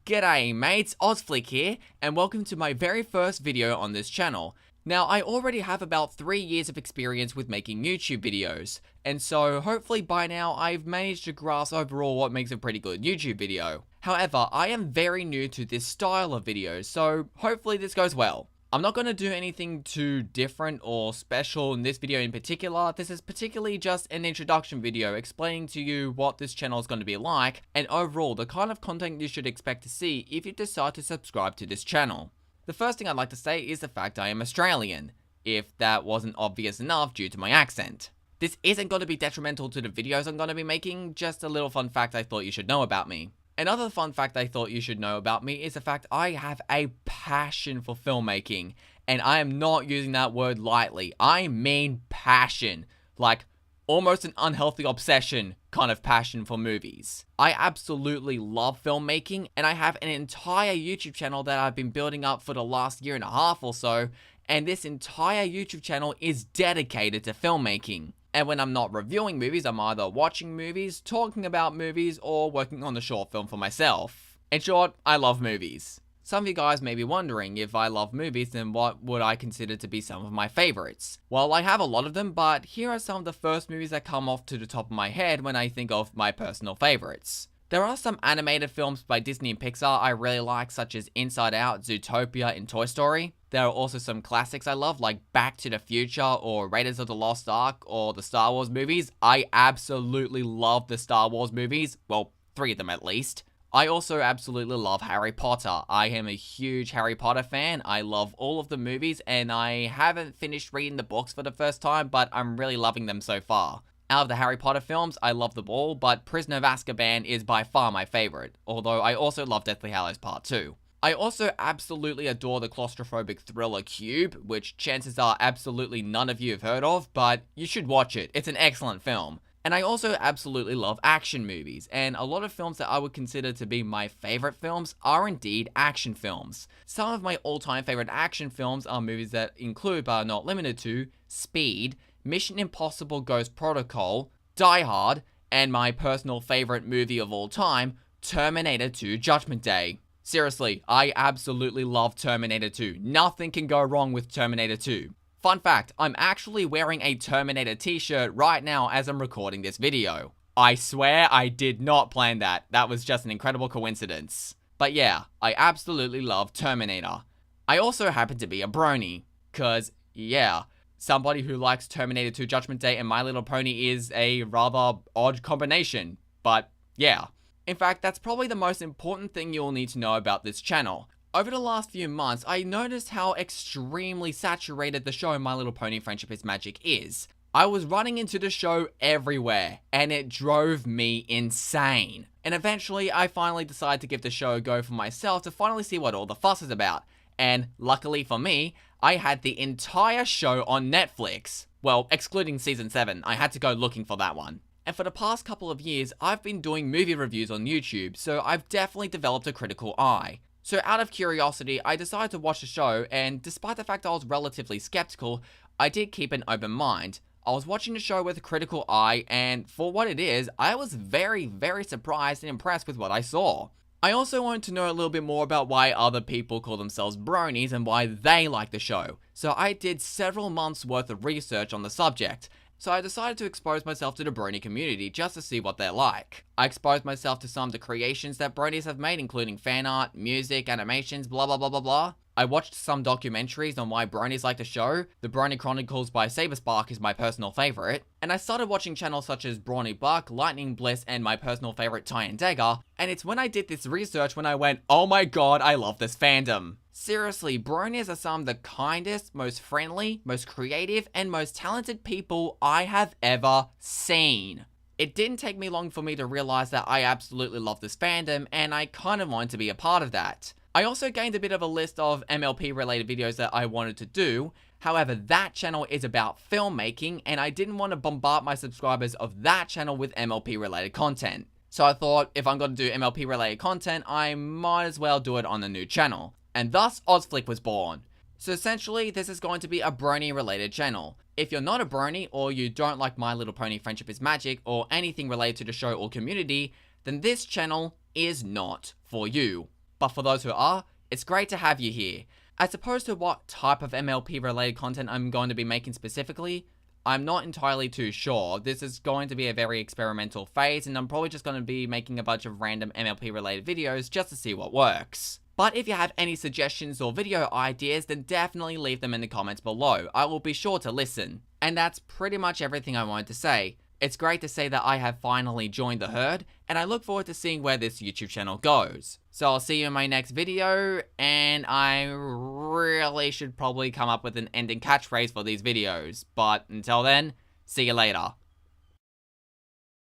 G'day mates, AusFlick here, and welcome to my very first video on this channel. Now, I already have about 3 years of experience with making YouTube videos, and so hopefully by now I've managed to grasp overall what makes a pretty good YouTube video. However, I am very new to this style of videos, so hopefully this goes well. I'm not going to do anything too different or special in this video in particular. This is particularly just an introduction video explaining to you what this channel is going to be like and overall the kind of content you should expect to see if you decide to subscribe to this channel. The first thing I'd like to say is the fact I am Australian, if that wasn't obvious enough due to my accent. This isn't going to be detrimental to the videos I'm going to be making, just a little fun fact I thought you should know about me. Another fun fact I thought you should know about me is the fact I have a passion for filmmaking, and I am not using that word lightly. I mean passion, like almost an unhealthy obsession kind of passion for movies. I absolutely love filmmaking, and I have an entire YouTube channel that I've been building up for the last year and a half or so, and this entire YouTube channel is dedicated to filmmaking. And when I'm not reviewing movies, I'm either watching movies, talking about movies, or working on the short film for myself. In short, I love movies. Some of you guys may be wondering, if I love movies, then what would I consider to be some of my favorites? Well, I have a lot of them, but here are some of the first movies that come off to the top of my head when I think of my personal favorites. There are some animated films by Disney and Pixar I really like, such as Inside Out, Zootopia, and Toy Story. There are also some classics I love, like Back to the Future, or Raiders of the Lost Ark, or the Star Wars movies. I absolutely love the Star Wars movies, well, 3 of them at least. I also absolutely love Harry Potter. I am a huge Harry Potter fan. I love all of the movies, and I haven't finished reading the books for the first time, but I'm really loving them so far. Out of the Harry Potter films, I love them all, but Prisoner of Azkaban is by far my favorite, although I also love Deathly Hallows Part 2. I also absolutely adore the claustrophobic thriller Cube, which chances are absolutely none of you have heard of, but you should watch it. It's an excellent film. And I also absolutely love action movies, and a lot of films that I would consider to be my favorite films are indeed action films. Some of my all-time favorite action films are movies that include, but are not limited to, Speed, Mission Impossible Ghost Protocol, Die Hard, and my personal favorite movie of all time, Terminator 2 Judgment Day. Seriously, I absolutely love Terminator 2. Nothing can go wrong with Terminator 2. Fun fact, I'm actually wearing a Terminator t-shirt right now as I'm recording this video. I swear I did not plan that. That was just an incredible coincidence. But yeah, I absolutely love Terminator. I also happen to be a brony, cause yeah, somebody who likes Terminator 2 Judgment Day and My Little Pony is a rather odd combination, but yeah. In fact, that's probably the most important thing you'll need to know about this channel. Over the last few months, I noticed how extremely saturated the show My Little Pony Friendship is Magic is. I was running into the show everywhere, and it drove me insane. And eventually, I finally decided to give the show a go for myself to finally see what all the fuss is about. And luckily for me, I had the entire show on Netflix. Well, excluding season 7, I had to go looking for that one. And for the past couple of years, I've been doing movie reviews on YouTube, so I've definitely developed a critical eye. So out of curiosity, I decided to watch the show, and despite the fact I was relatively skeptical, I did keep an open mind. I was watching the show with a critical eye, and for what it is, I was very, very surprised and impressed with what I saw. I also wanted to know a little bit more about why other people call themselves bronies and why they like the show. So I did several months worth of research on the subject. So I decided to expose myself to the brony community just to see what they're like. I exposed myself to some of the creations that bronies have made, including fan art, music, animations, blah blah blah blah blah. I watched some documentaries on why bronies like the show. The Brony Chronicles by Saberspark is my personal favorite. And I started watching channels such as Brawny Buck, Lightning Bliss, and my personal favorite Ty and Dagger. And it's when I did this research when I went, oh my god, I love this fandom. Seriously, bronies are some of the kindest, most friendly, most creative, and most talented people I have ever seen. It didn't take me long for me to realize that I absolutely love this fandom, and I kind of wanted to be a part of that. I also gained a bit of a list of MLP related videos that I wanted to do. However, that channel is about filmmaking, and I didn't want to bombard my subscribers of that channel with MLP related content. So I thought, if I'm going to do MLP related content, I might as well do it on the new channel. And thus, AusFlick was born. So essentially, this is going to be a brony related channel. If you're not a brony, or you don't like My Little Pony Friendship is Magic, or anything related to the show or community, then this channel is not for you. but for those who are, it's great to have you here. As opposed to what type of MLP related content I'm going to be making specifically, I'm not entirely too sure. This is going to be a very experimental phase, and I'm probably just going to be making a bunch of random MLP related videos just to see what works. But if you have any suggestions or video ideas, then definitely leave them in the comments below. I will be sure to listen. And that's pretty much everything I wanted to say. It's great to say that I have finally joined the herd, and I look forward to seeing where this YouTube channel goes. So I'll see you in my next video, and I really should probably come up with an ending catchphrase for these videos. But until then, see you later.